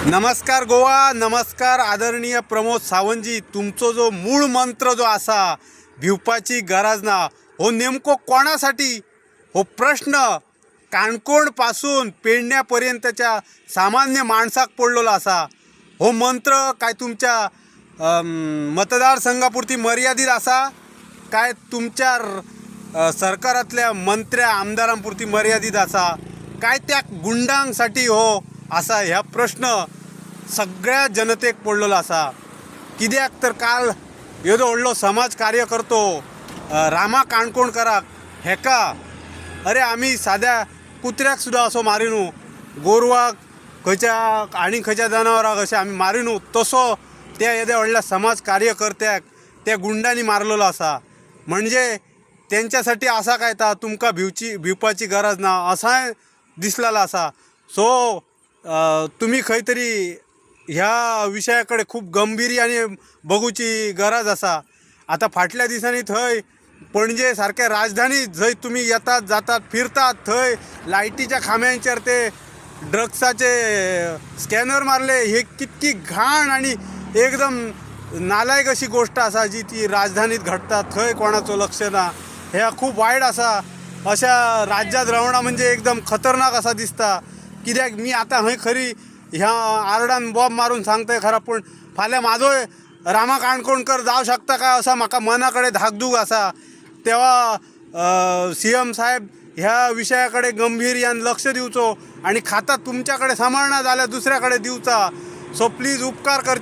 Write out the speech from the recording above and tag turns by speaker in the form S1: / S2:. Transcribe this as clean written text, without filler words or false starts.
S1: नमस्कार गोवा, नमस्कार आदरणीय प्रमोद सावंतजी. तुमचो जो मूळ मंत्र जो असा भिवपाची गरज ना, हो नेमको कोणासाठी हो प्रश्न काणकोण पासून पेडण्यापर्यंतच्या सामान्य माणसाक पडलेलो असा. हो मंत्र काय तुमच्या मतदारसंघापुरती मर्यादित असा काय तुमच्या सरकारातल्या मंत्र्या आमदारांपुरती मर्यादित असा काय त्या गुंडांसाठी हो असा ह्या प्रश्न सगळ्या जनतेक पडलेलो असा. कित्याक तर काल येदो व्हडलो समाज कार्य करतो रामा काणकोणकराक हेका अरे आम्ही साध्या कुत्र्याक सुद्धा असो मारिनू, गोरवाक खंयच्या आनी खंयच्या जनावरांक अशें आमी मारिनू, तसो त्या येद्या व्हडल्या समाज कार्यकर्त्याक त्या गुंडांनी मारलेलो असा. म्हणजे त्यांच्यासाठी असा काय ता तुमकां भिवपाची गरज ना असाय दिसलेला असा. सो तुम्ही खंय तरी ह्या विशयाकडे खूप गंभीर्याने बघूची गरज असा. आता फाटल्या दिसांनी थंय पणजे सारख्या राजधानीत जंय तुम्ही येतात जातात फिरतात थंय लायटीच्या खांब्यांचेर ते ड्रग्साचे स्कॅनर मारले. हे कितकी घाण आणि एकदम नालायक अशी गोष्ट असा जी ती राजधानीत घडता. थंय कोणाचं लक्ष ना. ह्या खूप वायट असा. अशा राज्यात रावणा म्हणजे एकदम खतरनाक असा दिसता. कित्याक मी आता हंय खरी ह्या आरडान बॉम्ब मारून सांगताय खरा, पण फाल्यां म्हाजोय रामा काणकोणकर जावं शकता काय असा म्हाका मनाकडे धाकधूक असा. तेव्हा CM साहेब ह्या विशयाकडे गंभीर्यान लक्ष दिवचो आणि खाता तुमच्याकडे सांभाळना जाल्यार दुसऱ्याकडे दिवचा. सो प्लीज उपकार कर.